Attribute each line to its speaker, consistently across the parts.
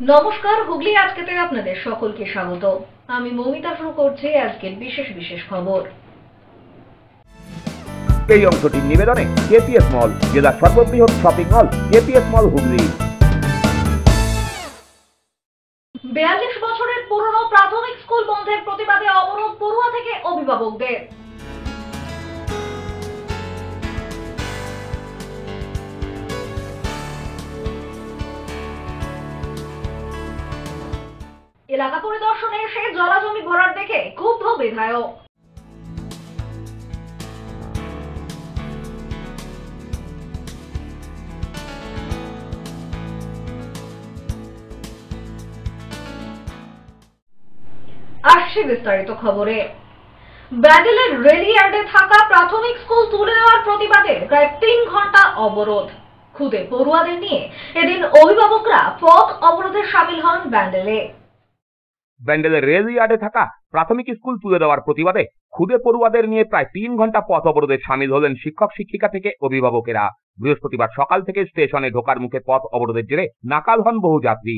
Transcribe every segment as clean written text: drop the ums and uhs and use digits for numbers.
Speaker 1: নমস্কার, হুগলি আজকেতে আপনাদের সকলকে স্বাগত। আমি মৌমিতা শুরু করছি আজকের বিশেষ বিশেষ খবর।
Speaker 2: এই অংশটির নিবেদনে কেপিএস মল, জেলার সর্ববৃহৎ শপিং মল কেপিএস মল হুগলি।
Speaker 1: 42 বছরের পুরনো প্রাথমিক স্কুল বন্ধের প্রতিবাদে অবরোধ পড়ুয়া থেকে অভিভাবকদের। এলাকা পরিদর্শনে এসে জলাজমি ভরাট দেখে ক্ষুব্ধ বিধায়ক। আসছে বিস্তারিত খবরে। ব্যান্ডেলের রেলিয়ার্ডে থাকা প্রাথমিক স্কুল তুলে দেওয়ার প্রতিবাদে প্রায় 3 ঘন্টা অবরোধ। খুদে পড়ুয়াদের নিয়ে এদিন অভিভাবকরা পথ অবরোধে সামিল হন ব্যান্ডেলে।
Speaker 2: ব্যান্ডেলের রেল ইয়ার্ডে থাকা প্রাথমিক স্কুল তুলে দেওয়ার প্রতিবাদে খুদে পড়ুয়াদের নিয়ে প্রায় 3 ঘন্টা পথ অবরোধে সামিল হলেন শিক্ষক শিক্ষিকা থেকে অভিভাবকেরা। বৃহস্পতিবার সকাল থেকে স্টেশনে ঢোকার মুখে পথ অবরোধের জেরে নাকাল হন বহু যাত্রী।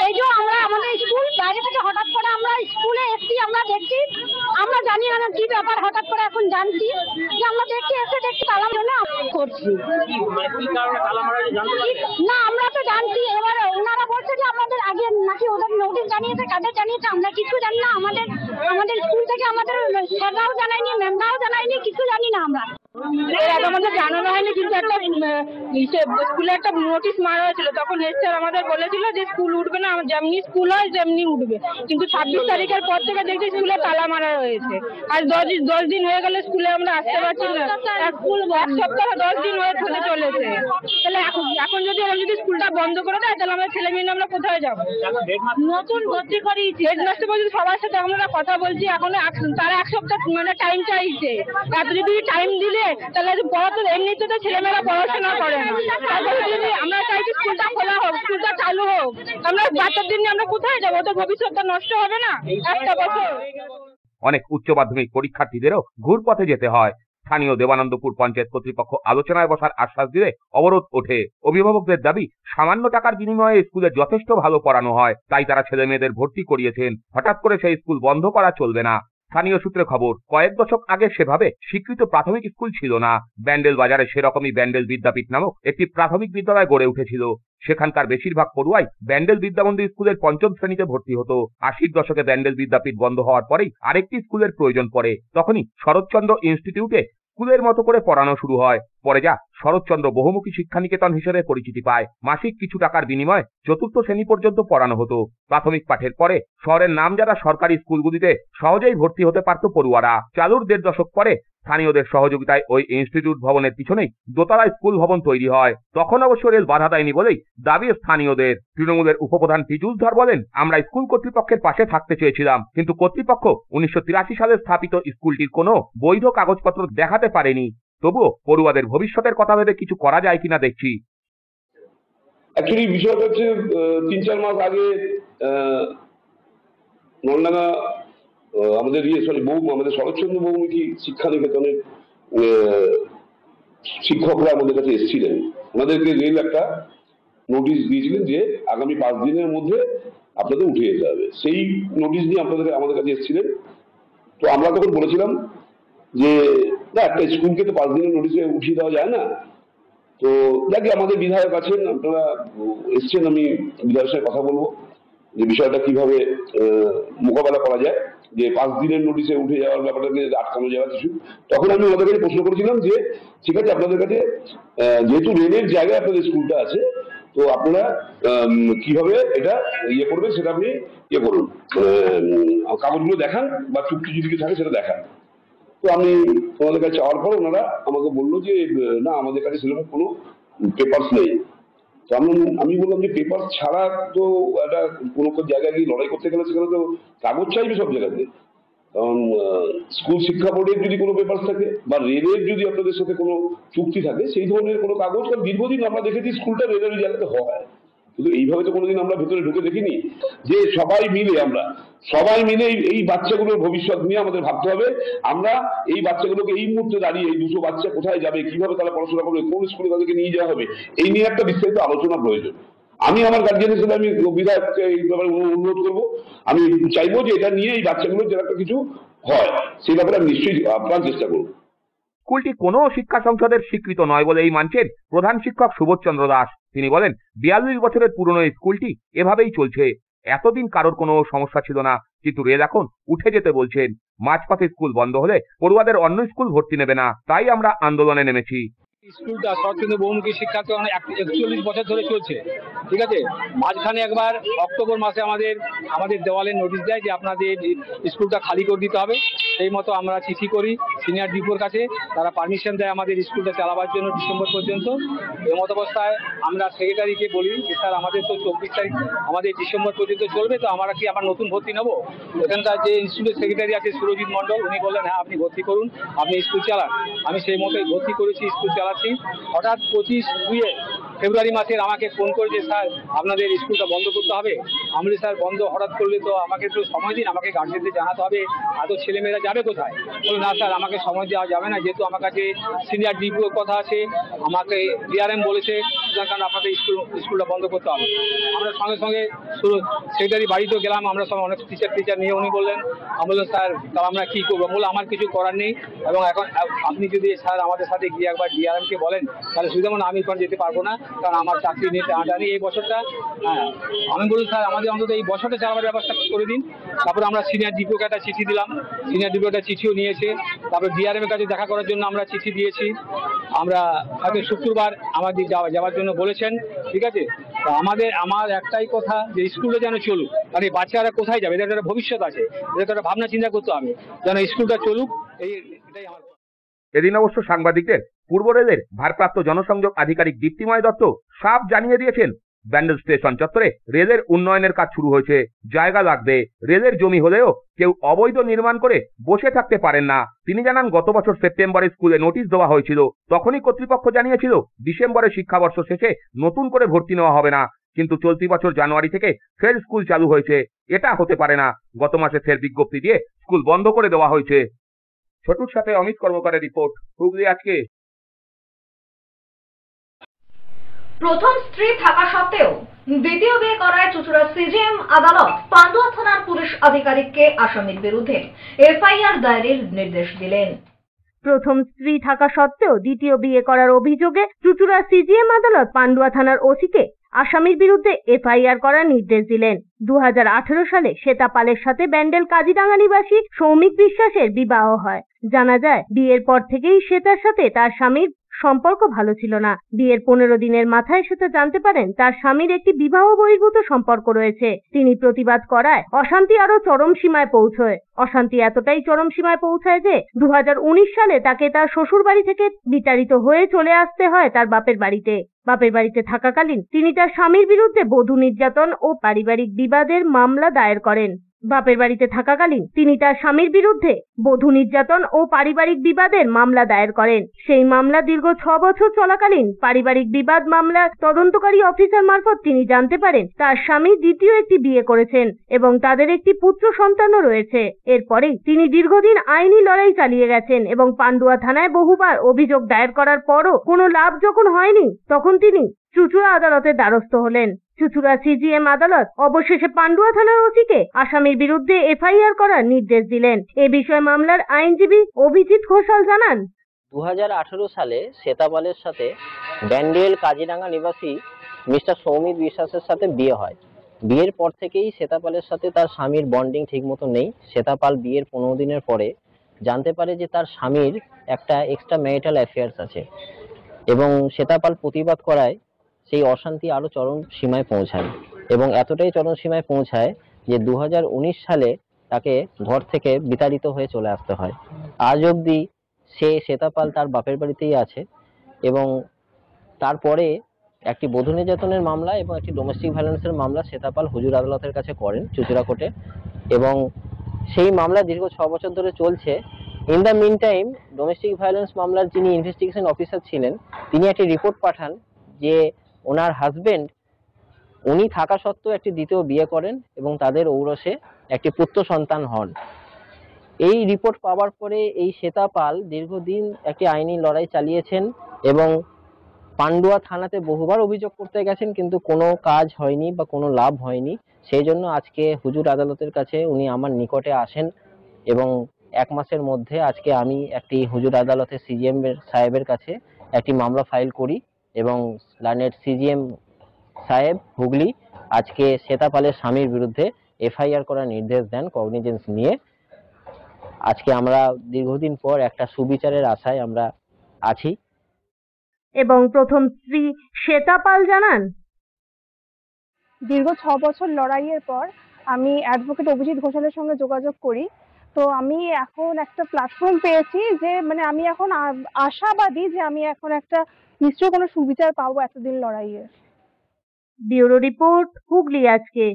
Speaker 3: এই যে আমরা আমাদের স্কুল বাইরে থেকে হঠাৎ করে আমরা স্কুলে এসেছি, আমরা দেখছি, আমরা জানি না কি ব্যাপার, হঠাৎ করে এখন জানছি যে আমরা দেখছি, এসে দেখছি তালা মেরে করছি। না আমরা তো জানছি, এবার ওনারা বলছে যে আমাদের আগে নাকি ওদের নোটিশ জানিয়েছে, কাদের জানিয়েছে আমরা কিছু জানি না। আমাদের স্কুল থেকে আমাদের স্যাররাও জানায়নি, ম্যামরাও জানায়নি, কিছু জানি না আমরা। আমাদের জানানো হয়নি, কিন্তু একটা স্কুলে একটা নোটিশ মারা হয়েছিল, তখন হেড স্যার আমাদের বলেছিল যে স্কুল উঠবে না, যেমনি স্কুল হয় যেমনি উঠবে, কিন্তু 26 তারিখের পর থেকে দেখছি স্কুলে তালা মারা হয়েছে। আজ 10 দিন হয়ে গেলে স্কুলে আমরা আসতে পারছি না, স্কুল 1 সপ্তাহ 10 দিন হয়ে চলেছে। তাহলে এখন যদি স্কুলটা বন্ধ করে দেয়, তাহলে আমরা ছেলে মেয়ে আমরা কোথায় যাবো? নতুন ভর্তি করিয়েছি, হেডমাস্টার বলছে সবার সাথে আমরা কথা বলছি, এখন তারা 1 সপ্তাহ মানে টাইম চাইছে। এত যদি টাইম দিলে তাহলে পড়াতে এমনিতে তো ছেলেমেয়েরা পড়াশোনা করে না। তারপরে যদি আমরা চাইছি স্কুলটা খোলা হোক, স্কুলটা চালু হোক, আমরা বাচ্চাদের নিয়ে আমরা কোথায় যাবো? তো ভবিষ্যৎটা নষ্ট হবে না একটা বছর।
Speaker 2: অনেক উচ্চ মাধ্যমিক পরীক্ষার্থীদেরও ঘুরপথে যেতে হয়। স্থানীয় দেবানন্দপুর পঞ্চায়েত কর্তৃপক্ষ আলোচনায় বসার আশ্বাস দিলে অবরোধ ওঠে। অভিভাবকদের দাবি, সামান্য টাকার বিনিময়ে স্কুলে যথেষ্ট ভালো পড়ানো হয়, তাই তারা ছেলে মেয়েদের ভর্তি করিয়েছেন। হঠাৎ করে সেই স্কুল বন্ধ করা চলবে না। স্থানীয় সূত্রে খবর, কয়েক দশক আগে সেভাবে স্বীকৃত প্রাথমিক স্কুল ছিল না। ব্যান্ডেল বাজারে সেরকমই ব্যান্ডেল বিদ্যাপীঠ নামক একটি প্রাথমিক বিদ্যালয় গড়ে উঠেছিল। সেখানকার বেশিরভাগ পড়ুয়াই ব্যান্ডেল বিদ্যামন্দির স্কুলের ৫ম শ্রেণীতে ভর্তি হতো। ৮০ দশকে ব্যান্ডেল বিদ্যাপীঠ বন্ধ হওয়ার পরেই আরেকটি স্কুলের প্রয়োজন পড়ে। তখনই শরৎচন্দ্র ইনস্টিটিউটে স্কুলের মতো করে পড়ানো শুরু হয়। পরে যা শরৎচন্দ্র বহুমুখী শিক্ষানিকেতন হিসেবে পরিচিতি পায়। মাসিক কিছু টাকার বিনিময়ে ৪র্থ শ্রেণী পর্যন্ত পড়ানো হতো। প্রাথমিক পাঠের পরে শহরের নামজাদা সরকারি স্কুলগুলিতে সহজেই ভর্তি হতে পারত পড়ুয়ারা। চালুর ১.৫ দশক পরে স্থানীয়দের সহযোগিতায় ওই ইনস্টিটিউট ভবনের পিছনেই দোতলায় স্কুল ভবন তৈরি হয়। তখন অবশ্য রেল বাধা দেয়নি বলেই দাবি স্থানীয়দের। তৃণমূলের উপপ্রধান পীযূষ ধর বলেন, আমরা স্কুল কর্তৃপক্ষের পাশে থাকতে চেয়েছিলাম, কিন্তু কর্তৃপক্ষ ১৯৮৩ সালে স্থাপিত স্কুলটির কোনো বৈধ কাগজপত্র দেখাতে পারেনি। তবুও পড়ুয়াদের ভবিষ্যতের কথা ভেবে কিছু করা যায় কিনা দেখছি।
Speaker 4: অ্যাকচুয়ালি বিষয়টা হচ্ছে ৩-৪ মাস আগে নলডাঙ্গা আমাদের আমাদের শরৎচন্দ্র বহুমুখী শিক্ষানিকেতনের শিক্ষকরা আমাদের কাছে এসেছিলেন। ওনাদেরকে রেল একটা নোটিশ দিয়েছিলেন যে আগামী 5 দিনের মধ্যে আপনাদের উঠে যেতে হবে। সেই নোটিশ নিয়ে আমাদের কাছে এসেছিলেন। তো আমরা তখন বলেছিলাম যে না, একটা স্কুলকে তো 5 দিনের নোটিশে উঠিয়ে দেওয়া যায় না। তো যাকে আমাদের বিধায়ক আছেন, আপনারা এসছেন, আমি বিধায়কের সাথে কথা বলবো যে বিষয়টা কিভাবে মোকাবেলা করা যায়, যে 5 দিনের নোটিশে উঠে যাওয়ার ব্যাপারটাকে আটকানো যাওয়া কিছু। তখন আমি ওদের কাছে প্রশ্ন করেছিলাম যে ঠিক আছে, আপনাদের কাছে যেহেতু রেলের জায়গায় আপনাদের স্কুলটা আছে, তো আপনারা কিভাবে এটা করবেন সেটা আপনি করুন, কাগজগুলো দেখান বা চুক্তি যদি থাকে সেটা দেখান। তো আমি তোমাদের কাছে চাওয়ার পর ওনারা আমাকে বললো যে না, আমাদের কাছে সেরকম কোনো পেপারস নেই। তো আমি বললাম যে পেপার ছাড়া তো একটা কোনো জায়গায় গিয়ে লড়াই করতে গেলে সেখানে তো কাগজ চাইবে সব জায়গাতে। কারণ স্কুল শিক্ষা বোর্ডের যদি কোনো পেপার থাকে বা রেলের যদি আপনাদের সাথে কোনো চুক্তি থাকে, সেই ধরনের কোনো কাগজ, কারণ দীর্ঘদিন আমরা দেখেছি স্কুলটা রেলের জায়গাতে হয়, কিন্তু এইভাবে তো কোনোদিন আমরা ভেতরে ঢুকে দেখিনি। যে সবাই মিলে এই বাচ্চাগুলোর ভবিষ্যৎ নিয়ে আমাদের ভাবতে হবে। আমরা এই বাচ্চাগুলোকে এই মুহূর্তে দাঁড়িয়ে এই 200 বাচ্চা কোথায় যাবে, কিভাবে তারা পড়াশোনা করবে, কোন স্কুলে তাদেরকে নিয়ে যাওয়া হবে, এই নিয়ে একটা বিস্তারিত আলোচনা প্রয়োজন। আমি আমার গার্জিয়ান হিসেবে আমি বিধায়ককে এই ব্যাপারে অনুরোধ করবো। আমি চাইবো যে এটা নিয়ে এই বাচ্চাগুলোর যেন একটা কিছু হয়, সেই ব্যাপারে আমি নিশ্চয়ই আপ্রাণ চেষ্টা করবো।
Speaker 2: স্কুলটি কোনো শিক্ষা সংসদের স্বীকৃত নয় বলেই মানছেন প্রধান শিক্ষক সুবোধ চন্দ্র দাস। তিনি বলেন, 42 বছরের পুরনো এই স্কুলটি এভাবেই চলছে। এতদিন কারোর কোনো সমস্যা ছিল না, কিন্তু রেল এখন উঠে যেতে বলছেন। মাঝপথে স্কুল বন্ধ হলে পড়ুয়াদের অন্য স্কুল ভর্তি নেবে না, তাই আমরা আন্দোলনে নেমেছি।
Speaker 5: স্কুলটা শরৎচন্দ্র বহুমুখী শিক্ষা 41 বছর ধরে চলছে, ঠিক আছে। মাঝখানে একবার অক্টোবর মাসে আমাদের দেওয়ালে নোটিশ দেয় যে আপনাদের স্কুলটা খালি করে দিতে হবে। সেই মতো আমরা চিঠি করি সিনিয়র ডিপোর কাছে, তারা পারমিশন দেয় আমাদের স্কুলটা চালাবার জন্য ডিসেম্বর পর্যন্ত। এমত অবস্থায় আমরা সেক্রেটারিকে বলি যে স্যার আমাদের তো 24 তারিখ আমাদের ডিসেম্বর পর্যন্ত চলবে, তো আমরা কি আবার নতুন ভর্তি নেবো? এখানকার যে ইনস্টিটিউটের সেক্রেটারি আছে সুরজিৎ মণ্ডল, উনি বললেন হ্যাঁ আপনি ভর্তি করুন, আপনি স্কুল চালান। আমি সেই মতোই ভর্তি করেছি, স্কুল চালাচ্ছি। হঠাৎ 25 ফেব্রুয়ারি মাসের আমাকে ফোন করেছে, স্যার আপনাদের স্কুলটা বন্ধ করতে হবে। আমি স্যার বন্ধ হঠাৎ করলে তো আমাকে একটু সময় দিন, আমাকে গার্জেনদের জানাতে হবে, এত ছেলেমেয়েরা যাবে কোথায়? বলে না স্যার আমাকে সময় দেওয়া যাবে না, যেহেতু আমার কাছে সিনিয়র ডিপিওর কথা আছে, আমাকে ডিআরএম বলেছে, কারণ আপনাদের স্কুলটা বন্ধ করতে হবে। আমরা সঙ্গে সঙ্গে সেক্রেটারি বাড়িতেও গেলাম, আমরা সব অনেক টিচার নিয়ে। উনি বললেন, আমি বললাম স্যার তাহলে আমরা কী করবো? বলে আমার কিছু করার নেই, এবং এখন আপনি যদি স্যার আমাদের সাথে গিয়ে একবার ডিআরএমকে বলেন তাহলে সুবিধা। মানে আমি এখন যেতে পারবো না, কারণ আমার চাকরি নিয়ে টানাটানি এই বছরটা। হ্যাঁ, আমি বলি স্যার আমাদের অন্তত এই বছরটা চালাবার ব্যবস্থা করে দিন। তারপরে আমরা সিনিয়র ডিপিওকে একটা চিঠি দিলাম, সিনিয়র ডিপিও একটা চিঠিও নিয়েছে। তারপরে ডিআরএম এর কাছে দেখা করার জন্য আমরা চিঠি দিয়েছি। আমরা হয়তো শুক্রবার আমাদের যাওয়ার জন্য বলেছেন, ঠিক আছে। তো আমার একটাই কথা যে স্কুলটা যেন চলুক, কারণ এই বাচ্চারা কোথায় যাবে, এদের একটা ভবিষ্যৎ আছে, এদের একটা ভাবনা চিন্তা করতে হবে, যেন স্কুলটা চলুক, এটাই আমার।
Speaker 2: এদিন অবশ্য সাংবাদিকদের পূর্ব রেলের ভারপ্রাপ্ত জনসংযোগ আধিকারিক দীপ্তিময় দত্ত সাফ জানিয়ে দিয়েছেন, ব্যান্ডেল স্টেশন চত্বরে রেলের উন্নয়নের কাজ শুরু হয়েছে, জায়গা লাগবে। রেলের জমি হলেও কেউ অবৈধ নির্মাণ করে বসে থাকতে পারেন না। তিনি জানান, গত বছর সেপ্টেম্বরে স্কুলে নোটিশ দেওয়া হয়েছিল, তখনই কর্তৃপক্ষ জানিয়েছিল ডিসেম্বরে শিক্ষাবর্ষ শেষে নতুন করে ভর্তি নেওয়া হবে না, কিন্তু চলতি বছর জানুয়ারি থেকে ফের স্কুল চালু হয়েছে। এটা হতে পারে না, গত মাসে ফের বিজ্ঞপ্তি দিয়ে স্কুল বন্ধ করে দেওয়া হয়েছে। ছোটুর সাথে অমিত কর্মকারের রিপোর্ট, হুগলি আজকে।
Speaker 1: প্রথম স্ত্রী থাকা সত্ত্বেও দ্বিতীয় বিয়ে করায় চুঁচুড়া সিজিএম আদালত পান্ডুয়া থানার পুলিশ আধিকারিককে আসামির বিরুদ্ধে এফআইআর দায়েরের নির্দেশ দিলেন।
Speaker 6: প্রথম স্ত্রী থাকা সত্ত্বেও দ্বিতীয় বিয়ে করার অভিযোগে চুঁচুড়া সিজিএম আদালত পান্ডুয়া থানার ওসিকে আসামির বিরুদ্ধে এফআইআর করার নির্দেশ দিলেন। 2018 সালে শ্বেতা পালের সাথে ব্যান্ডেল কাজিরাঙ্গা নিবাসী সৌমিক বিশ্বাসের বিবাহ হয়। জানা যায়, বিয়ের পর থেকেই শ্বেতার সাথে তার স্বামীর সম্পর্ক ভালো ছিল না। বিয়ের 15 দিনের মাথায় শ্বেতা জানতে পারেন তার স্বামীর একটি বিবাহ বহির্ভূত সম্পর্ক রয়েছে। তিনি প্রতিবাদ করায় অশান্তি আরো চরম সীমায় পৌঁছয়। অশান্তি এতটাই চরম সীমায় পৌঁছায় যে 2019 সালে তাকে তার শ্বশুর বাড়ি থেকে বিতাড়িত হয়ে চলে আসতে হয় তার বাপের বাড়িতে। বাপের বাড়িতে থাকাকালীন তিনি তার স্বামীর বিরুদ্ধে বধূ নির্যাতন ও পারিবারিক বিবাদের মামলা দায়ের করেন। বাপের বাড়িতে থাকাকালীন তিনি তার স্বামীর বিরুদ্ধে বধূ নির্যাতন ও পারিবারিক বিবাদের মামলা দায়ের করেন। সেই মামলা দীর্ঘ 6 বছর চলাকালীন পারিবারিক বিবাদ মামলার তদন্তকারী অফিসার মারফত তিনি জানতে পারেন তার স্বামী দ্বিতীয় একটি বিয়ে করেছেন এবং তাদের একটি পুত্র সন্তানও রয়েছে। এরপরেই তিনি দীর্ঘদিন আইনি লড়াই চালিয়ে গেছেন এবং পান্ডুয়া থানায় বহুবার অভিযোগ দায়ের করার পরও কোনো লাভ যখন হয়নি, তখন তিনি চুঁচুড়া আদালতের দ্বারস্থ হলেন। চুঁচুড়া সিজিএম আদালত অবশেষে পান্ডুয়া থানার ওসিকে আসামির বিরুদ্ধে এফআইআর করার নির্দেশ দিলেন। এ বিষয়ে মামলার আইনজীবী অভিজিৎ ঘোষাল জানান,
Speaker 7: 2018 সালে শ্বেতা পালের সাথে ব্যান্ডেল কাজিরাঙ্গা নিবাসী মিস্টার সৌমিক বিশ্বাসের সাথে বিয়ে হয়। বিয়ের পর থেকেই শ্বেতা পালের সাথে তার স্বামীর বন্ডিং ঠিক মতো নেই। শ্বেতা পাল বিয়ের 15 দিনের পরে জানতে পারে যে তার স্বামীর একটা এক্সট্রা ম্যারিটাল অ্যাফেয়ার্স আছে এবং শ্বেতা পাল প্রতিবাদ করায় সেই অশান্তি আরো চরম সীমায় পৌঁছায় এবং এতটাই চরম সীমায় পৌঁছায় যে 2019 সালে তাকে ঘর থেকে বিতাড়িত হয়ে চলে আসতে হয়। আজ অবধি শ্বেতা পাল তার বাপের বাড়িতেই আছে এবং তারপরে একটি বধূ নির্যাতনের মামলা এবং একটি ডোমেস্টিক ভায়োলেন্সের মামলা শ্বেতা পাল হুজুর আদালতের কাছে করেন চুঁচুড়া কোর্টে এবং সেই মামলা দীর্ঘ 6 বছর ধরে চলছে। In the meantime domestic violence মামলার যিনি ইনভেস্টিগেশন অফিসার ছিলেন তিনি একটি রিপোর্ট পাঠান যে ওনার হাজবেন্ড উনি থাকা সত্ত্বেও একটি দ্বিতীয় বিয়ে করেন এবং তাদের ঔরসে একটি পুত্র সন্তান হন। এই রিপোর্ট পাওয়ার পরে এই শ্বেতা পাল দীর্ঘদিন একটি আইনি লড়াই চালিয়েছেন এবং পান্ডুয়া থানাতে বহুবার অভিযোগ করতে গেছেন, কিন্তু কোনো কাজ হয়নি বা কোনো লাভ হয়নি। সেই জন্য আজকে হুজুর আদালতের কাছে উনি আমার নিকটে আসেন এবং 1 মাসের মধ্যে আজকে আমি একটি হুজুর আদালতে সিজিএম সাহেবের কাছে একটি মামলা ফাইল করি এবং লার্নেড সিজিএম সাহেব হুগলি আজকে শ্বেতা পালের স্বামীর বিরুদ্ধে এফআইআর করার নির্দেশ দেন কগনিজেন্স নিয়ে। আজকে আমরা দীর্ঘদিন পর একটা সুবিচারের আশায় আমরা আছি।
Speaker 6: এবং প্রথম স্ত্রী শ্বেতা পাল জানান,
Speaker 3: দীর্ঘ 6 বছর লড়াইয়ের পর আমি অ্যাডভোকেট অভিজিৎ ঘোষালের সঙ্গে যোগাযোগ করি। তো আমি এখন একটা প্ল্যাটফর্ম পেয়েছি যে মানে আমি এখন আশাবাদী যে আমি এখন একটা নিশ্চয়ই কোনো সুবিচার পাবো এতদিন লড়াইয়ের।
Speaker 6: ব্যুরো রিপোর্ট, হুগলি আজকে।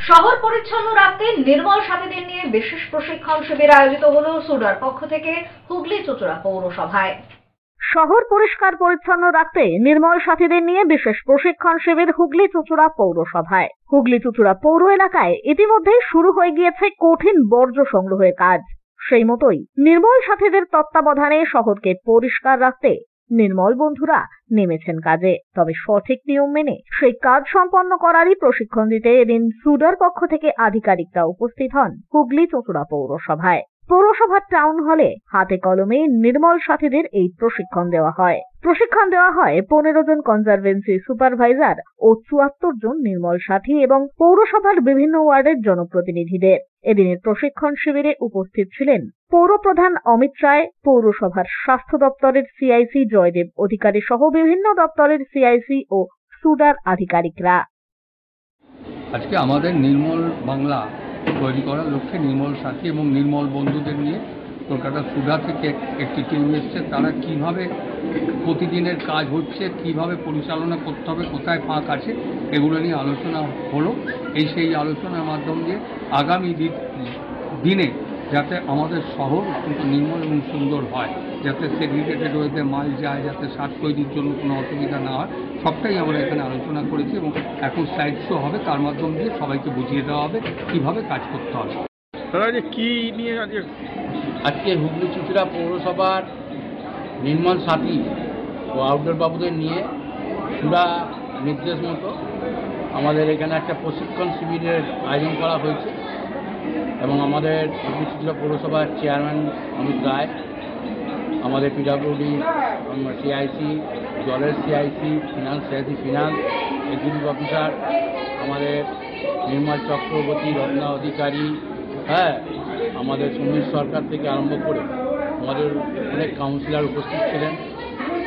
Speaker 1: শহর পরিচ্ছন্ন রাখতে নির্মল সাথীদের নিয়ে বিশেষ প্রশিক্ষণ শিবির আয়োজিত হলো সুডার পক্ষ থেকে হুগলি চুঁচুড়া পৌরসভায়।
Speaker 6: শহর পরিষ্কার পরিচ্ছন্ন রাখতে নির্মল সাথীদের নিয়ে বিশেষ প্রশিক্ষণ শিবির হুগলি চুঁচুড়া পৌরসভায়। হুগলি চুঁচুড়া পৌর এলাকায় ইতিমধ্যেই শুরু হয়ে গিয়েছে কঠিন বর্জ্য সংগ্রহের কাজ। সেই মতোই নির্মল সাথীদের তত্ত্বাবধানে শহরকে পরিষ্কার রাখতে নির্মল বন্ধুরা নেমেছেন কাজে। তবে সঠিক নিয়ম মেনে সেই কাজ সম্পন্ন করারই প্রশিক্ষণ দিতে এদিন সুডার পক্ষ থেকে আধিকারিকরা উপস্থিত হন হুগলি চুঁচুড়া পৌরসভায়। পৌরসভার টাউন হলে হাতে কলমে নির্মল সাথীদের এই প্রশিক্ষণ দেওয়া হয়। 15 জন কনজারভেন্সি সুপারভাইজার ও 74 জন নির্মল সাথী এবং পৌরসভার বিভিন্ন ওয়ার্ডের জনপ্রতিনিধিদের। এদিনের প্রশিক্ষণ শিবিরে উপস্থিত ছিলেন পৌরপ্রধান অমিত রায়, পৌরসভার স্বাস্থ্য দপ্তরের সিআইসি জয়দেব অধিকারী সহ বিভিন্ন দপ্তরের সিআইসি ও সুডার আধিকারিকরা।
Speaker 8: আজকে আমাদের নির্মল বাংলা তৈরি করার লক্ষ্যে নির্মল সাথী এবং নির্মল বন্ধুদের নিয়ে কলকাতা সুডা থেকে একটি টিম এসছে। তারা কিভাবে প্রতিদিনের কাজ হচ্ছে, কিভাবে পরিচালনা করতে হবে, কোথায় ফাঁক আছে, এগুলো নিয়ে আলোচনা হলো। সেই আলোচনার মাধ্যম দিয়ে আগামী দিনে যাতে আমাদের শহর কিন্তু নির্মল এবং সুন্দর হয়, যাতে সেগ্রিগেটেড ওয়েতে মাল যায়, যাতে শ্বাস তৈরির জন্য কোনো অসুবিধা না হয়, সবটাই আমরা এখানে আলোচনা করেছি এবং এখন স্লাইড শো হবে, তার মাধ্যম দিয়ে সবাইকে বুঝিয়ে দেওয়া হবে কীভাবে কাজ করতে হবে।
Speaker 9: কি নিয়ে
Speaker 10: আজকে হুগলি চুঁচুড়া পৌরসভার নির্মল সাথী ও আউটডোর বাবুদের নিয়ে সুরা নির্দেশ মতো আমাদের এখানে একটা প্রশিক্ষণ শিবিরের আয়োজন করা হয়েছে এবং আমাদের হুগলি চুঁচুড়া পৌরসভার চেয়ারম্যান অমিত রায়, আমাদের পিডব্লিউডি সিআইসি, জলের CIC, CIC finance, executive officer আমাদের নির্মল চক্রবর্তী, রত্না অধিকারী, আমাদের সমীর সরকার থেকে আরম্ভ করে আমাদের অনেক কাউন্সিলর উপস্থিত ছিলেন।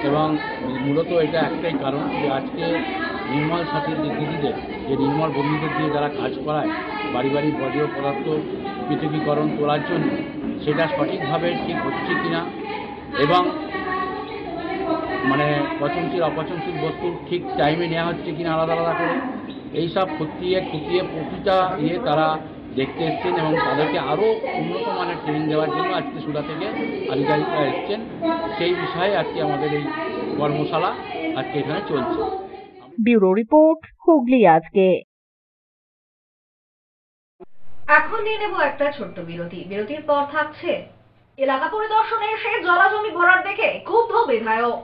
Speaker 10: এবং মূলত এটা একটাই কারণ যে আজকে নির্মল সাথীর যে দিদিদের, যে নির্মল বন্ধুদের দিয়ে যারা কাজ করায় বাড়ি বাড়ি বর্জ্য পদার্থ পৃথকীকরণ করার জন্য, সেটা সঠিকভাবে ঠিক হচ্ছে কিনা এবং মানে পচনশীল অপচনশীল বস্তু ঠিক টাইমে নেওয়া হচ্ছে কিনা আলাদা আলাদা করে, এইসব খুঁটিয়ে প্রতিটা তারা দেখতে এসছেন এবং তাদেরকে আরও উন্নত মানের ট্রেনিং দেওয়ার জন্য আজকে সুডা থেকে আধিকারিকরা এসছেন। সেই বিষয়ে আজকে আমাদের এই কর্মশালা আজকে এখানে চলছে।
Speaker 6: ব্যুরো রিপোর্ট, হুগলি আজকে।
Speaker 1: এখন নিয়ে নেব একটা ছোট্ট বিরতি। বিরতির পর থাকছে এলাকা পরিদর্শনে এসে জলাজমি ভরাট দেখে ক্ষুব্ধ বিধায়ক।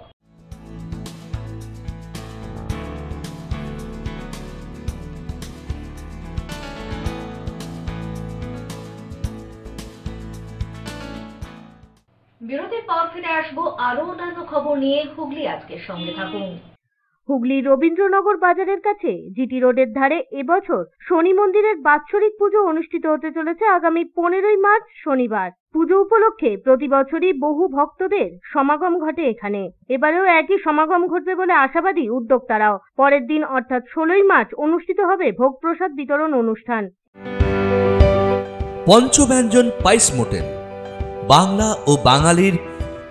Speaker 1: বিরতির পর ফিরে আসবো আরো অন্যান্য খবর নিয়ে। হুগলি আজকের সঙ্গে থাকুন।
Speaker 6: হুগলি রবীন্দ্রনগর বাজারের কাছে জিটি রোডের ধারে এবছর শনি মন্দিরের বাৎসরিক পুজো অনুষ্ঠিত হতে চলেছে আগামী 15ই মার্চ শনিবার। পুজো উপলক্ষে প্রতি বছরই বহু ভক্তদের সমাগম ঘটে এখানে। এবারেও একই সমাগম ঘটবে বলে আশাবাদী উদ্যোক্তারাও। পরের দিন অর্থাৎ 16ই মার্চ অনুষ্ঠিত হবে ভোগ প্রসাদ বিতরণ অনুষ্ঠান।
Speaker 11: পঞ্চব্যঞ্জন পাইস মোটেল, বাংলা ও বাঙালির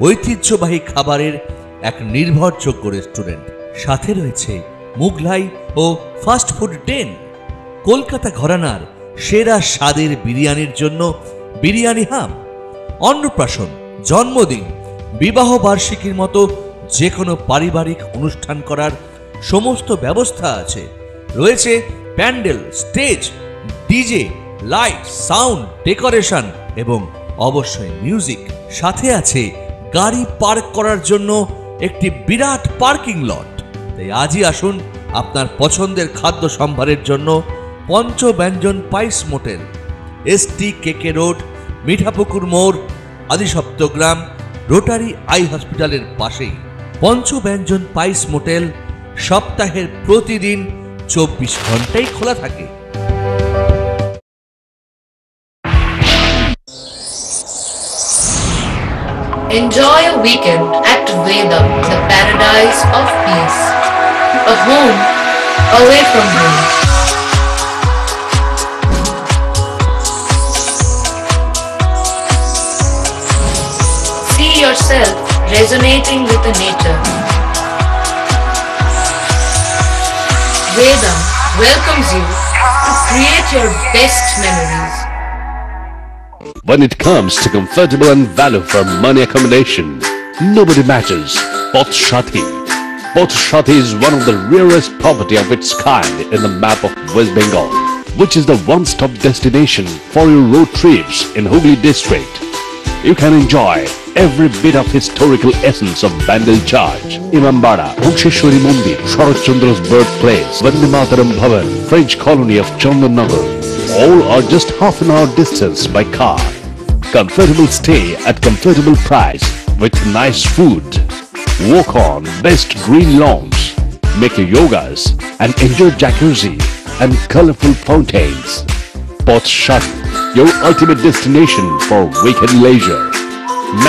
Speaker 11: ঐতিহ্যবাহী খাবারের এক নির্ভরযোগ্য রেস্টুরেন্ট। সাথে রয়েছে মুঘলাই ও ফাস্ট ফুড ডেন। কলকাতা ঘরানার সেরা স্বাদের বিরিয়ানির জন্য বিরিয়ানি হাম। অন্নপ্রাশন, জন্মদিন, বিবাহ বার্ষিকীর মতো যে কোনো পারিবারিক অনুষ্ঠান করার সমস্ত ব্যবস্থা আছে। রয়েছে pandal, stage, DJ, light, sound, decoration এবং অবশ্যই মিউজিক। সাথে আছে গাড়ি পার্ক করার জন্য একটি বিরাট পার্কিং লট। তাই আজই আসুন আপনার পছন্দের খাদ্য সম্ভারের জন্য পঞ্চব্যঞ্জন স্পাইস মোটেল, ST কেকে রোড, মিঠাপুকুর মোড়, আদিসপ্তগ্রাম, রোটারি আই হসপিটালের পাশেই। পঞ্চব্যঞ্জন স্পাইস মোটেল সপ্তাহের প্রতিদিন 24 ঘন্টাই খোলা থাকে।
Speaker 12: Enjoy a weekend at Vedam, the paradise of peace. A home away from home. See yourself resonating with the nature. Vedam welcomes you to create your best memories.
Speaker 13: When it comes to comfortable and value for money accommodation, nobody matches Pothshati. Pothshati is one of the rarest property of its kind in the map of West Bengal, which is the one-stop destination for your road trips in Hooghly district. You can enjoy every bit of historical essence of Bandel Church, Imambara, Bhuksheshwari Mandir, Sharat Chandra's birthplace, Vande Mataram Bhavan, French colony of Chandannagar. All are just half an hour distance by car. Comfortable stay at comfortable price with nice food. Walk on best green lawns, make your yogas and enjoy jacuzzi and colorful fountains. Pothshati, your ultimate destination for weekend leisure.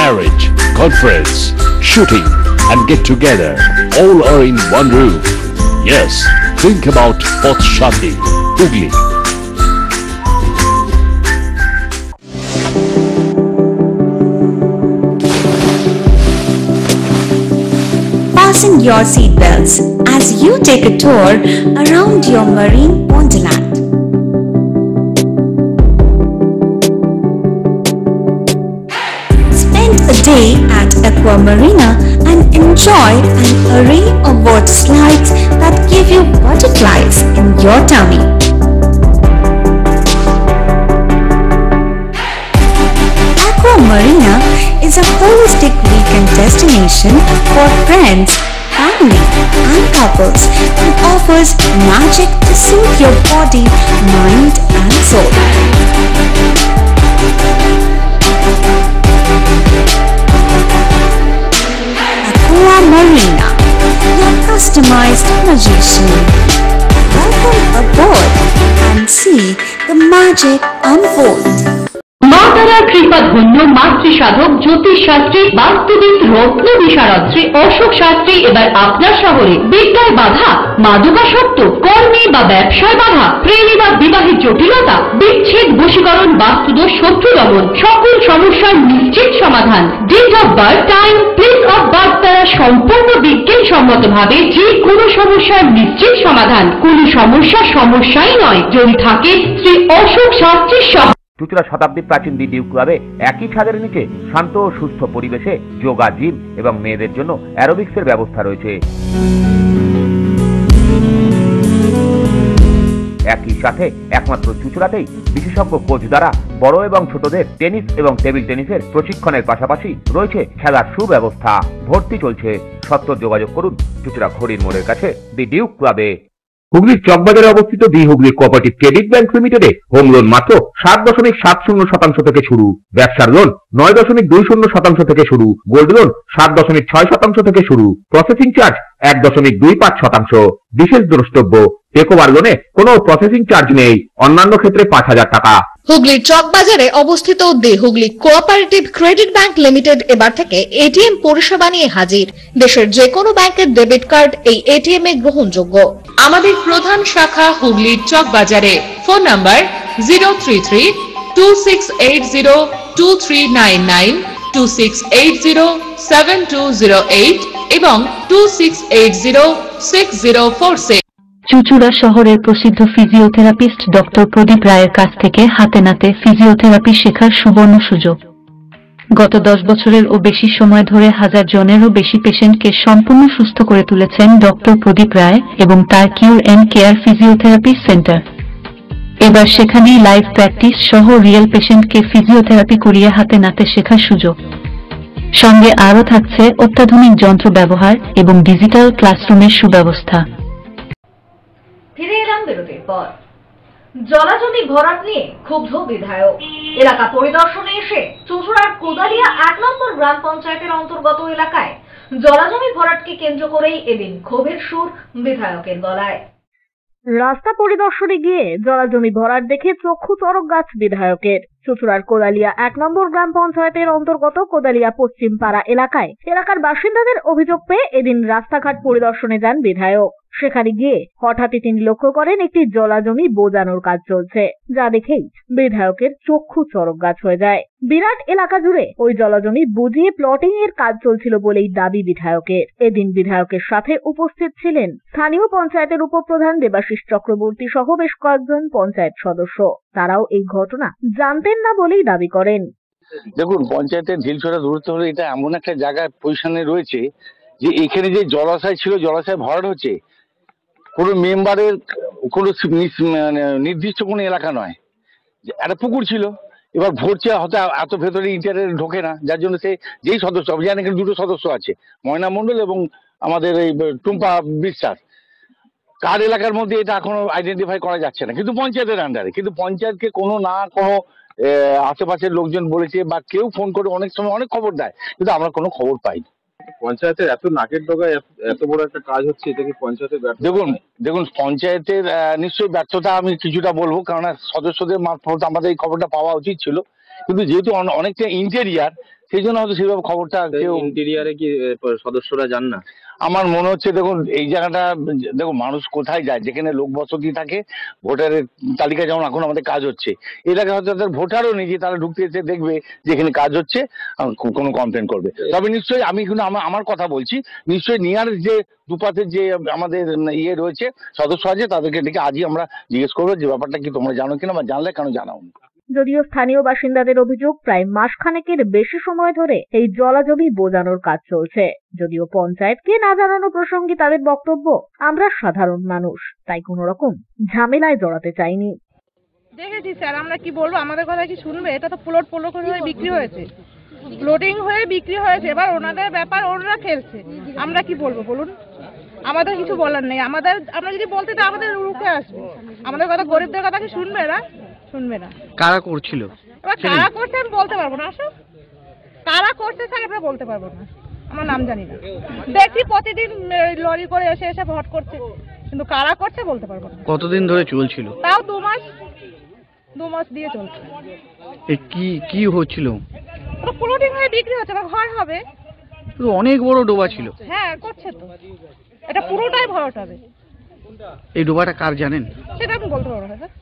Speaker 13: Marriage, conference, shooting and get together all are in one roof. Yes, think about Pothshati, Hooghly.
Speaker 14: Fasten your seatbelts as you take a tour around your marine wonderland. Spend a day at Aqua Marina and enjoy an array of water slides that give you butterflies in your tummy. Aqua Marina is a holistic weekend destination for friends, family and couples and offers magic to soothe your body, mind and soul. Aqua Marina, your customized magician. Welcome aboard and see the magic unfold.
Speaker 15: মা তারার কৃপা ধন্য মাতৃ সাধক জ্যোতিষ শাস্ত্রী, বাস্তুবিদ, রত্ন বিশারদ শ্রী অশোক শাস্ত্রী এবার আপনার শহরে। বিদ্যায় বাধা, মাদকাসক্ত, কর্মে বা ব্যবসায় বাধা, প্রেমে বা বিবাহের জটিলতা, বিচ্ছেদ, বশীকরণ, বাস্তুদোষ, শত্রু দমন, সকল সমস্যার নিশ্চিত সমাধান। Date of birth, time, place of birth দ্বারা সম্পূর্ণ বিজ্ঞানসম্মত ভাবে যে কোনো সমস্যার নিশ্চিত সমাধান। কোন সমস্যাই নয় যদি থাকে শ্রী অশোক শাস্ত্রীর সহ।
Speaker 2: চুঁচুড়া শতাব্দী প্রাচীন দ্বিতীয় ক্লাবে একই ছাদের নিচে শান্ত ও সুস্থ পরিবেশে যোগা, জিম এবং মেয়েদের জন্য অ্যারোবিক্সের ব্যবস্থা রয়েছে। একই সাথে একমাত্র চুঁচুড়াতেই বিশেষজ্ঞ কোচ দ্বারা বড় এবং ছোটদের টেনিস এবং টেবিল টেনিসের প্রশিক্ষণের পাশাপাশি রয়েছে খেলার সুব্যবস্থা। ভর্তি চলছে। সত্বর যোগাযোগ করুন চুঁচুড়া ঘড়ির মোড়ের কাছে দি ডিউক ক্লাবে। হুগলির চকবাজারে অবস্থিত the Hooghly cooperative credit bank লিমিটেডে হোম লোন মাত্র 7.70% থেকে শুরু, ব্যবসার লোন 9.20% থেকে শুরু, গোল্ড লোন 7.6% থেকে শুরু, প্রসেসিং চার্জ 1.25%। বিশেষ দ্রষ্টব্য, টেকওভার লোনে কোনো প্রসেসিং চার্জ নেই, অন্যান্য ক্ষেত্রে 5,000 টাকা।
Speaker 1: হুগলির চকবাজারে অবস্থিত the Hooghly cooperative credit bank limited এবার থেকে এটিএম পরিষেবা নিয়ে হাজির। দেশের যে কোনো ব্যাংকের ডেবিট কার্ড এই এটিএম এ গ্রহণযোগ্য। আমাদের প্রধান শাখা হুগলির চকবাজারে। ফোন নাম্বার 033-2680-2399, 2680-7208 এবং 2680-6046।
Speaker 16: চুঁচুড়া শহরের প্রসিদ্ধ ফিজিওথেরাপিস্ট ডক্টর প্রদীপ রায়ের কাছ থেকে হাতে নাতে ফিজিওথেরাপি শেখার সুবর্ণ সুযোগ। গত 10 বছরের ও বেশি সময় ধরে 1000 জনেরও বেশি পেশেন্টকে সম্পূর্ণ সুস্থ করে তুলেছেন ডক্টর প্রদীপ রায় এবং তার কিউর এন্ড কেয়ার ফিজিওথেরাপি সেন্টার। এবার সেখানেই লাইভ প্র্যাকটিস সহ রিয়েল পেশেন্টকে ফিজিওথেরাপি করিয়ে হাতে নাতে শেখার সুযোগ। সঙ্গে আরও থাকছে অত্যাধুনিক যন্ত্র ব্যবহার এবং ডিজিটাল ক্লাসরুমের সুব্যবস্থা।
Speaker 1: ফিরে এলাম বিরতির পর। জলাজমি ভরাট নিয়ে ক্ষুব্ধ বিধায়ক। এলাকা পরিদর্শনে এসে চুঁচুড়ার কোদালিয়া 1 নম্বর গ্রাম পঞ্চায়েতের অন্তর্গত এলাকায় জলাজমি ভরাটকে কেন্দ্র করেই এদিন ক্ষোভের সুর বিধায়কের গলায়।
Speaker 6: রাস্তা পরিদর্শনে গিয়ে জলাজমি ভরাট দেখে চক্ষু চড়ক গাছ বিধায়কের। চুঁচুড়ার কোদালিয়া 1 নম্বর গ্রাম পঞ্চায়েতের অন্তর্গত কোদালিয়া পশ্চিম পাড়া এলাকার বাসিন্দাদের অভিযোগ পেয়ে এদিন রাস্তাঘাট পরিদর্শনে যান বিধায়ক। সেখানে গিয়ে হঠাৎই তিনি লক্ষ্য করেন একটি জলাজমি বোজানোর কাজ চলছে, যা দেখেই বিধায়কের চক্ষু চড়ক গাছ হয়ে যায়। বিরাট এলাকা জুড়ে ওই জলাজমি বুঝিয়ে প্লটিং এর কাজ চলছিল বলেই দাবি বিধায়কের। এদিন বিধায়কের সাথে উপস্থিত ছিলেন স্থানীয় পঞ্চায়েতের উপপ্রধান দেবাশিস চক্রবর্তী সহ বেশ কয়েকজন পঞ্চায়েত সদস্য। তারাও এই ঘটনা জানতেন না বলেই দাবি করেন।
Speaker 17: দেখুন, পঞ্চায়েতের ঢিলছড়া দূরত্ব হলে এটা এমন একটা জায়গায় পজিশনে রয়েছে যে এখানে যে জলাশয় ছিল, জলাশয় ভরাট হচ্ছে, কোনো মেম্বারের কোনো নির্দিষ্ট কোনো এলাকা নয়, একটা পুকুর ছিল, এবার ভরছে হয়তো এত ভেতরে ইন্টারের ঢোকে না, যার জন্য সে যেই সদস্য, জানেন এখানে 2টো সদস্য আছে, ময়না মণ্ডল এবং আমাদের এই টুম্পা বিশ্বাস, কার এলাকার মধ্যে এটা এখনো আইডেন্টিফাই করা যাচ্ছে না, কিন্তু পঞ্চায়েতের আন্ডারে। কিন্তু পঞ্চায়েতকে কোনো আশেপাশের লোকজন বলেছে বা কেউ ফোন করে অনেক সময় অনেক খবর দেয়, কিন্তু আমরা কোনো খবর পাইনি।
Speaker 9: পঞ্চায়েতের এত নাকের ডগায় এত বড় একটা কাজ হচ্ছে, এটা কি পঞ্চায়েতের ব্যর্থতা?
Speaker 17: দেখুন পঞ্চায়েতের নিশ্চয়ই ব্যর্থতা আমি কিছুটা বলবো, কারণ সদস্যদের মারফত আমাদের এই খবরটা পাওয়া উচিত ছিল, কিন্তু যেহেতু অনেকটা ইন্টেরিয়ার, সেই জন্য হয়তো সেইভাবে খবরটা কেউ।
Speaker 9: ইন্টেরিয়ারে কি সদস্যরা যান না?
Speaker 17: আমার মনে হচ্ছে, দেখুন এই জায়গাটা, দেখুন মানুষ কোথায় যায়, যেখানে লোক বসতি থাকে, ভোটারের তালিকা যেমন এখন আমাদের কাজ হচ্ছে, এলাকায় হয়তো তাদের ভোটারও নেই যে তারা ঢুকতে এসে দেখবে যেখানে কাজ হচ্ছে, কোনো কমপ্লেন করবে। তবে নিশ্চয়ই আমি কিন্তু আমার কথা বলছি, নিশ্চয়ই নিয়ার যে দুপাশের যে আমাদের রয়েছে সদস্য আছে, তাদেরকে ডেকে আজই আমরা জিজ্ঞেস করবো যে ব্যাপারটা কি তোমরা জানো কিনা, বা জানলে কেন জানাও।
Speaker 6: যদিও স্থানীয় বাসিন্দাদের অভিযোগ প্রায় মাসখানেকের বেশি সময় ধরে এই জলাজমি বোজানোর কাজ চলছে। যদিও পঞ্চায়েতকে না জানানো প্রসঙ্গে তাদের বক্তব্য, আমরা সাধারণ মানুষ, তাই কোনো রকম ঝামেলায় জড়াতে চাইনি।
Speaker 18: দেখেছি স্যার, আমরা কি বলবো, আমাদের কথা কি শুনবে? এটা তো প্লট হয়ে বিক্রি হয়েছে, প্লটিং হয়ে বিক্রি হয়েছে, এবার ওনাদের ব্যাপার, ওনারা খেলছে, আমরা কি বলবো বলুন? আমাদের কিছু বলার নেই। আমরা যদি বলতে তো আমাদের রুখে আসবে, আমাদের কথা, গরিবদের কথা কি শুনবে? এরা শুনবে না।
Speaker 9: কারা করছিল?
Speaker 18: এবার কারা করছে আমি বলতে পারবো না, আসো কারা করছে স্যার আমরা বলতে পারবো না, আমার নাম জানি না। দেখি প্রতিদিন লরি করে এসে ভোট করছে, কিন্তু কারা করছে বলতে পারবো না।
Speaker 9: কতদিন ধরে চলছিল?
Speaker 18: তাও 2 মাস দিয়ে চলছে।
Speaker 9: কি হচ্ছিল?
Speaker 18: প্লটিং হয়ে বিক্রি হচ্ছে, বা ঘর হবে।
Speaker 9: অনেক বড় ডোবা ছিল।
Speaker 18: হ্যাঁ করছে তো, এটা পুরোটাই ভরাট হবে।
Speaker 9: এই ডোবাটা কার জানেন?
Speaker 18: সেটা আমি বলতে পারবো না স্যার।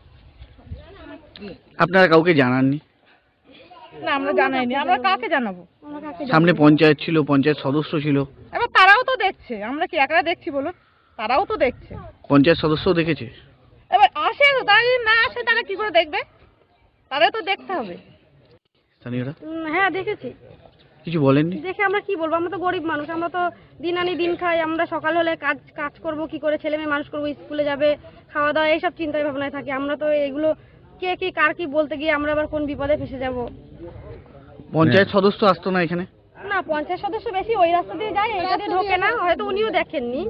Speaker 9: আপনারা কাউকে জানাননি?
Speaker 18: না, আমরা জানাইনি। আমরা কাকে জানাবো?
Speaker 9: সামনে পঞ্চায়েত ছিল, পঞ্চায়েত সদস্য ছিল,
Speaker 18: এবার তারাও তো দেখছে, আমরা কি একলা দেখছি বলুন? তারাও তো দেখছে,
Speaker 9: পঞ্চায়েত সদস্যও দেখেছে।
Speaker 18: এবার আসে, তারা যদি না আসে তারা কি করে দেখবে? তারা তো দেখতে হবে।
Speaker 9: স্থানীয়রা?
Speaker 3: হ্যাঁ দেখেছি।
Speaker 9: কিছু বলেননি?
Speaker 3: দেখে আমরা কি বলবো, আমরা তো গরিব মানুষ, আমরা তো দিন আনি দিন খাই, আমরা সকাল হলে কাজ করব, কি করে ছেলে মেয়ে মানুষ করবো, স্কুলে যাবে, খাওয়া দাওয়া, এইসব চিন্তায় ভাবনায় থাকি। আমরা তো এগুলো কে কি কার কি বলতে গিয়ে আমরা আবার কোন বিপদে ফেসে যাব।
Speaker 9: পঞ্চায়েত সদস্য আসতো না এখানে?
Speaker 3: না, পঞ্চায়েত সদস্য বেশি ওই রাস্তা দিয়ে যায়, এই রাস্তা দিয়ে ঢোকে না, হয়তো উনিও দেখেননি,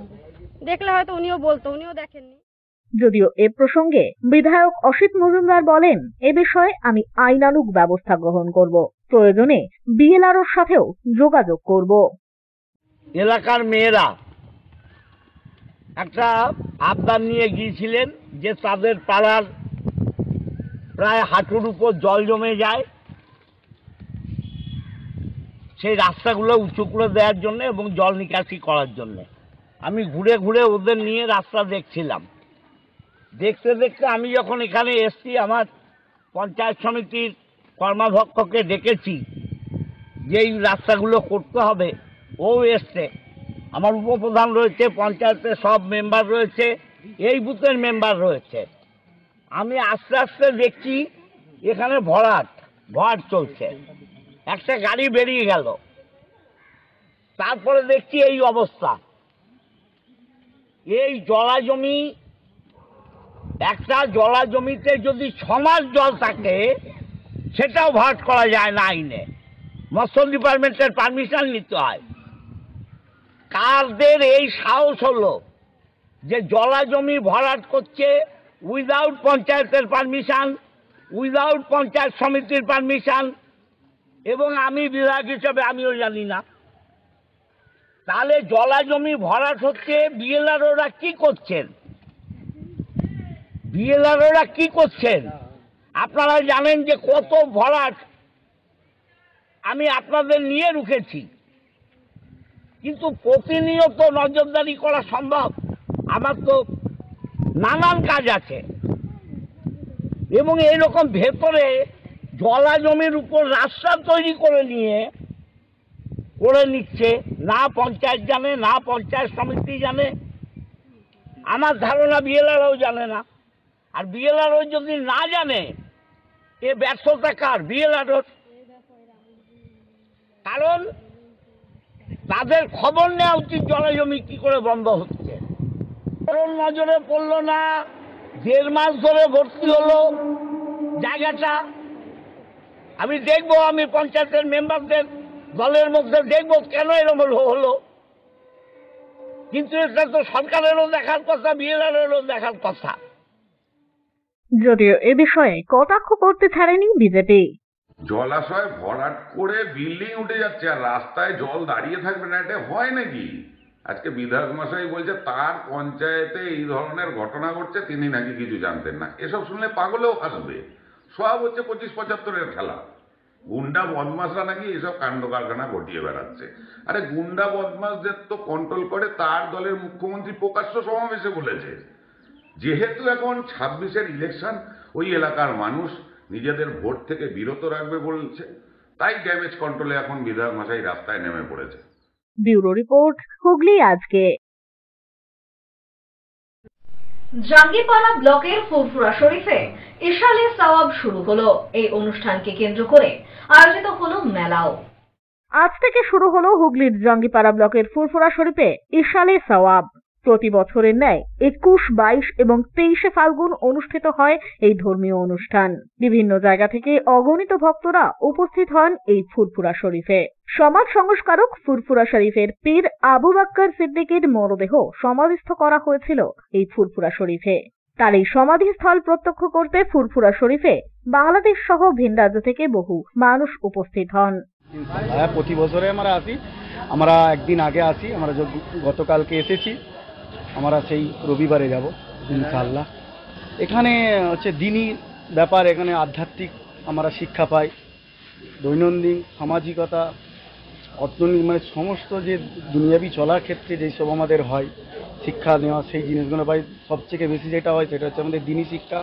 Speaker 3: দেখলে হয়তো উনিও বলতো, উনিও দেখেননি।
Speaker 6: যদিও এ প্রসঙ্গে বিধায়ক অসিত মজুমদার বলেন, এ বিষয়ে আমি আইনানুগ ব্যবস্থা গ্রহণ করব, প্রয়োজনে বিএলআরওর সাথেও যোগাযোগ করব।
Speaker 19: এলাকার মেয়েরা একটা আবদার নিয়ে গিয়েছিলেন যে তাদের পাড়ার প্রায় হাঁটুর উপর জল জমে যায়, সেই রাস্তাগুলো উঁচু করে দেওয়ার জন্য এবং জল নিকাশি করার জন্য। আমি ঘুরে ঘুরে ওদের নিয়ে রাস্তা দেখছিলাম। দেখতে দেখতে আমি যখন এখানে এসছি, আমার পঞ্চায়েত সমিতির কর্মাধ্যক্ষকে ডেকেছি যে এই রাস্তাগুলো করতে হবে, ও এসছে, আমার উপপ্রধান রয়েছে, পঞ্চায়েতের সব মেম্বার রয়েছে, এই বুথের মেম্বার রয়েছে। আমি আস্তে আস্তে দেখছি এখানে ভরাট চলছে, একটা গাড়ি বেরিয়ে গেল, তারপরে দেখছি এই অবস্থা। এই জলাজমি, একটা জলাজমিতে যদি 6 মাস জল থাকে সেটাও ভরাট করা যায় না আইনে। মৎস্য ডিপার্টমেন্টের পারমিশন নিতে হয়। কারদের এই সাহস হলো যে জলা জমি ভরাট করছে উইদাউট পঞ্চায়েতের পারমিশন, উইদাউট পঞ্চায়েত সমিতির পারমিশন, এবং আমি বিধায়ক হিসেবে আমিও জানি না। তাহলে জলা জমি ভরাট হচ্ছে, বিএলআরওরা কি করছেন? বিএলআরওরা কি করছেন? আপনারা জানেন যে কত ভরাট আমি আপনাদের নিয়ে রুখেছি, কিন্তু প্রতিনিয়ত নজরদারি করা সম্ভব? আমার তো নানান কাজ আছে, এবং এইরকম ভেতরে জলা জমির উপর রাস্তা তৈরি করে নিচ্ছে, না পঞ্চায়েত জানে, না পঞ্চায়েত সমিতি জানে। আমার ধারণা বিএলআরও জানে না। আর বিএলআরও যদি না জানে, এ ব্যর্থতা কার? বিএলআরওর। কারণ তাদের খবর নেওয়া উচিত জলা জমি কি করে বন্ধ হচ্ছে। কারণ নজরে পড়লো না, 1.5 মাস ধরে ভর্তি হলো জায়গাটা। আমি দেখবো, আমি পঞ্চায়েতের মেম্বারদের দলের মধ্যে দেখবো কেন এরকম হলো, কিন্তু এটা তো সরকারেরও দেখার কথা, বিএলআরওরও দেখার কথা।
Speaker 6: যদিও এ বিষয়ে কটাক্ষ করতে ছাড়েনি বিজেপি।
Speaker 20: জলাশয় ভরাট করে বিল্ডিং উঠে যাচ্ছে আর রাস্তায় জল দাঁড়িয়ে থাকবে না, এটা হয় নাকি? আজকে বিধায়ক মশাই বলছে তার পঞ্চায়েতে এই ধরনের ঘটনা ঘটছে, তিনি নাকি কিছু জানতেন না। এসব শুনলে পাগলেও আসবে। সব হচ্ছে 25-75-এর খেলা। গুন্ডা বদমাশরা নাকি এসব কাণ্ড কারখানা ঘটিয়ে বেড়াচ্ছে। আরে গুন্ডা বদমাশদের তো কন্ট্রোল করে তার দলের মুখ্যমন্ত্রী প্রকাশ্য সমাবেশে বলেছে। যেহেতু এখন 26-এর ইলেকশন, ওই এলাকার মানুষ নিজেদের ভোট থেকে বিরত রাখবে বলছে, তাই ড্যামেজ কন্ট্রোলে এখন বিধায়ক মশাই রাস্তায় নেমে পড়েছে।
Speaker 6: ব্যুরো রিপোর্ট, হুগলি আজকে।
Speaker 1: জাঙ্গিপাড়া ব্লকের ফুরফুরা শরীফে ইশালে সওয়াব শুরু হলো। এই অনুষ্ঠানকে কেন্দ্র করে আয়োজিত হলো মেলাও।
Speaker 6: আজ থেকে শুরু হলো হুগলির জাঙ্গিপাড়া ব্লকের ফুরফুরা শরীফে ইশালে সওয়াব। প্রতি বছরের ন্যায় 21, 22 এবং 23 ফাল্গুন অনুষ্ঠিত হয় এই ধর্মীয় অনুষ্ঠান। বিভিন্ন জায়গা থেকে অগণিত ভক্তরা উপস্থিত হন এই ফুরফুরা শরীফে। সমাজ সংস্কারক ফুরফুরা শরীফের পীর আবু বকর সিদ্দিকীর মরদেহ সমাধিস্থ করা হয়েছিল এই ফুরফুরা শরীফে। তার এই সমাধিস্থল প্রত্যক্ষ করতে ফুরফুরা শরীফে বাংলাদেশ সহ ভিন রাজ্য থেকে বহু মানুষ উপস্থিত হন।
Speaker 21: প্রতি বছরে আমরা আসি, আমরা একদিন আগে আসি, আমরা গতকালকে এসেছি, আমরা সেই রবিবারে যাব ইনশাআল্লাহ। এখানে হচ্ছে দিনই ব্যাপার, এখানে আধ্যাত্মিক আমরা শিক্ষা পাই, দৈনন্দিন সামাজিকতা, অর্থনীতি, মানে সমস্ত যে দুনিয়াবি চলার ক্ষেত্রে যেসব আমাদের হয় শিক্ষা নেওয়া, সেই জিনিসগুলো পাই। সবথেকে বেশি যেটা হয় সেটা হচ্ছে আমাদের দিনী শিক্ষা,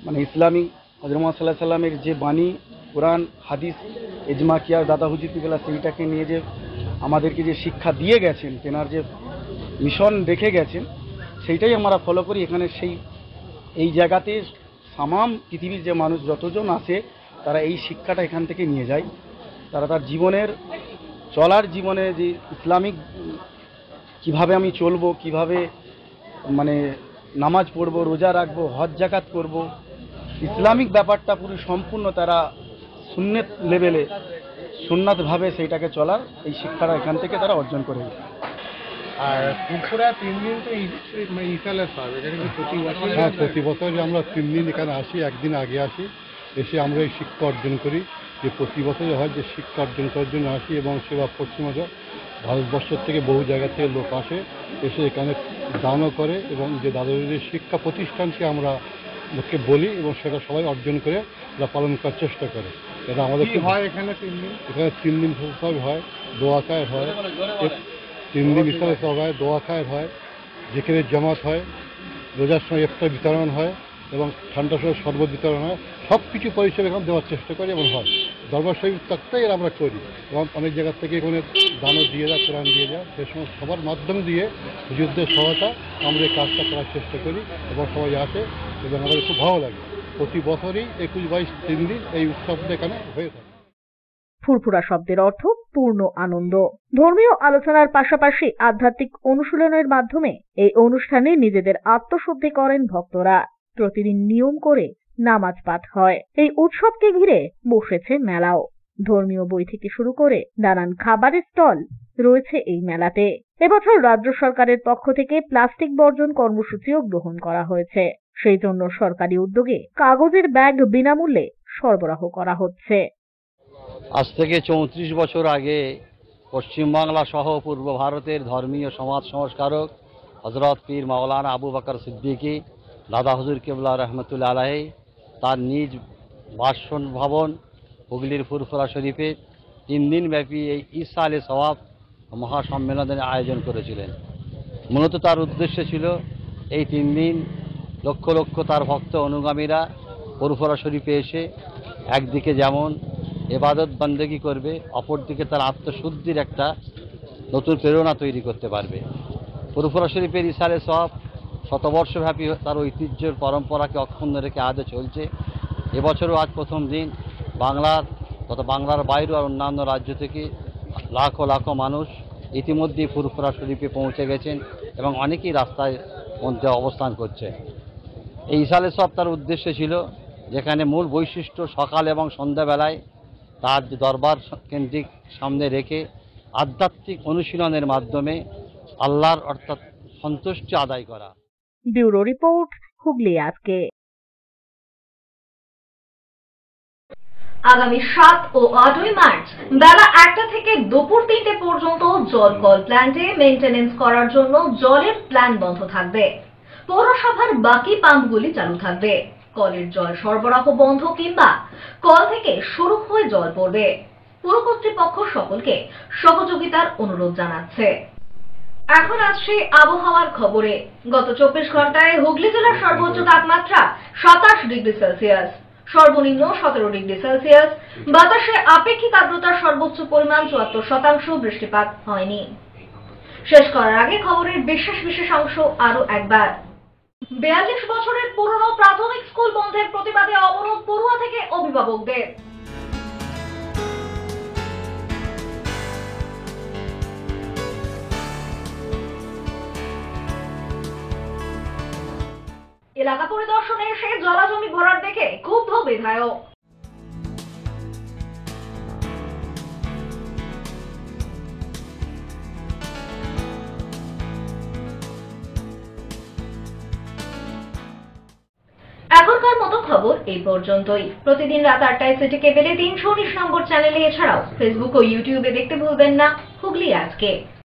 Speaker 21: মানে ইসলামিক হযরত মুহাম্মদ সাল্লাল্লাহু আলাইহি সাল্লামের যে বাণী, কোরআন, হাদিস, ইজমা কিয়াস দাদা হুজুর কিবলা, সেইটাকে নিয়ে যে আমাদেরকে যে শিক্ষা দিয়ে গেছেন, তেনার যে মিশন রেখে গেছেন, সেইটাই আমরা ফলো করি। এখানে এই জায়গাতে তামাম পৃথিবীর যে মানুষ যতজন আসে তারা এই শিক্ষাটা এখান থেকে নিয়ে যায়। তারা তার জীবনের চলার জীবনে যে ইসলামিক কিভাবে আমি চলবো, কিভাবে মানে নামাজ পড়বো, রোজা রাখবো, হজ জাকাত করব, ইসলামিক ব্যাপারটা পুরো সম্পূর্ণ তারা সুন্নত লেভেলে সুন্নাতভাবে সেইটাকে চলার এই শিক্ষাটা এখান থেকে তারা অর্জন করে।
Speaker 22: আর ফুরফুরা 3 দিন তো ইশালে পাবে, এটা কিন্তু প্রতি বছর। হ্যাঁ, প্রতি বছর আমরা 3 দিন এখানে আসি, একদিন আগে আসি, এসে আমরা এই শিক্ষা অর্জন করি। যে প্রতি বছর হয় যে শিক্ষা অর্জন করার জন্য আসি, এবং সেবা পশ্চিমবঙ্গ ভারতবর্ষ থেকে বহু জায়গা থেকে লোক আসে, এসে এখানে দানও করে, এবং যে দাদাদের শিক্ষা প্রতিষ্ঠানকে আমরা লোককে বলি, এবং সেটা সবাই অর্জন করে ওরা পালন করার চেষ্টা করে। এটা আমাদের হয় এখানে 3 দিন, এখানে 3 দিন সব হয়, দোয়া খায়ের হয়, 3 দিন ইফতার সব হয়, দোয়া খায়ের হয়, জিকিরের জামাত হয়, রোজার সময় ইফতার বিতরণ হয়, এবং ঠান্ডার সময় শরবত বিতরণ হয়। সব কিছু পরিষেবা এখানে দেওয়ার চেষ্টা করি, এবং হয় দরবার শরীফ তত্ত্বাই আমরা করি, এবং অনেক জায়গা থেকে এখানে দানও দিয়ে যায়, কোরআন দিয়ে যায়, সে সময় সবার মাধ্যম দিয়ে হুজুরদের সহায়তা আমরা এই কাজটা করার চেষ্টা করি, এবং সবাই আসে, এবং আমাদের খুব ভালো লাগে। প্রতি বছরই 21, 22, 3 দিন এই উৎসবটা এখানে হয়ে থাকে।
Speaker 6: ফুরফুরা শব্দের অর্থ পূর্ণ আনন্দ। ধর্মীয় আলোচনার পাশাপাশি আধ্যাত্মিক অনুশীলনের মাধ্যমে এই অনুষ্ঠানে নিজেদের আত্মশুদ্ধি করেন ভক্তরা। প্রতিদিন নিয়ম করে নামাজ পাঠ হয়। এই উৎসবকে ঘিরে বসেছে মেলাও। ধর্মীয় বই থেকে শুরু করে নানান খাবারের স্টল রয়েছে এই মেলাতে। এবছর রাজ্য সরকারের পক্ষ থেকে প্লাস্টিক বর্জন কর্মসূচিও গ্রহণ করা হয়েছে। সেই জন্য সরকারি উদ্যোগে কাগজের ব্যাগ বিনামূল্যে সরবরাহ করা হচ্ছে।
Speaker 4: আজ থেকে 34 বছর আগে পশ্চিমবাংলা সহ পূর্ব ভারতের ধর্মীয় সমাজ সংস্কারক হযরত পীর মাওলানা আবু বকর সিদ্দিকী দাদা হুজুর কেবলা রহমতুল্লাহ আলাইহি তার নিজ ভাষণ ভবন হুগলির ফুরফুরা শরীফে 3 দিন ব্যাপী এই ইসালে সওয়াব মহাসম্মেলনের আয়োজন করেছিলেন। মূলত তার উদ্দেশ্য ছিল এই 3 দিন লক্ষ লক্ষ তার ভক্ত অনুগামীরা ফুরফুরা শরীফে এসে একদিকে যেমন ইবাদত বন্দেগী করবে, অপরদিকে তার আত্মশুদ্ধির একটা নতুন প্রেরণা তৈরি করতে পারবে। ফুরফুরা শরীফের ইসালে সওয়াব শতবর্ষব্যাপী তার ঐতিহ্যের পরম্পরাকে অক্ষুণ্ণ রেখে আজও চলছে। এবছরও আজ প্রথম দিন বাংলার বাইরে আর অন্যান্য রাজ্য থেকে লাখো লাখো মানুষ ইতিমধ্যেই ফুরফুরা শরীফে পৌঁছে গেছেন এবং অনেকেই রাস্তায় মধ্যে অবস্থান করছে। এই ইসালে সওয়াব তার উদ্দেশ্য ছিল যেখানে মূল বৈশিষ্ট্য সকাল এবং সন্ধ্যাবেলায় তার দরবার কেন্দ্রিক সামনে রেখে আধ্যাত্মিক অনুশীলনের মাধ্যমে আল্লাহর অর্থাৎ সন্তুষ্টি আদায় করা।
Speaker 6: ব্যুরো রিপোর্ট, হুগলি আজকে।
Speaker 1: আগামী 7 ও 8ই মার্চ বেলা 1টা থেকে দুপুর 3টে পর্যন্ত জল কল প্ল্যান্টে মেইনটেনেন্স করার জন্য জলের প্ল্যান বন্ধ থাকবে। পৌরসভার বাকি পাম্পগুলি চালু থাকবে। কলের জল সরবরাহ বন্ধ কিংবা কল থেকে শুরু হয়ে জল পড়বে। পুর কর্তৃপক্ষ সকলকে সহযোগিতার অনুরোধ জানাচ্ছে। এখন আসছে আবহাওয়ার খবরে। গত 24 ঘন্টায় হুগলি জেলার সর্বোচ্চ তাপমাত্রা 27 ডিগ্রি সেলসিয়াস, সর্বনিম্ন 17 ডিগ্রি সেলসিয়াস। বাতাসে আপেক্ষিক আর্দ্রতার সর্বোচ্চ পরিমাণ 74%। বৃষ্টিপাত হয়নি। শেষ করার আগে খবরের বিশেষ অংশ আরো একবার। 42 বছরের পুরনো প্রাথমিক স্কুল বন্ধের প্রতিবাদে অবরোধ পড়ুয়া থেকে অভিভাবকদের। এলাকা পরিদর্শনে এসে জলাজমি ভরাট দেখে ক্ষুব্ধ বিধায়ক। এখনকার মতো খবর এই পর্যন্তই। প্রতিদিন রাত 8টায় সিটি কেবলে 319 নম্বর চ্যানেলে, এছাড়াও ফেসবুক ও ইউটিউবে দেখতে ভুলবেন না হুগলি আজকে।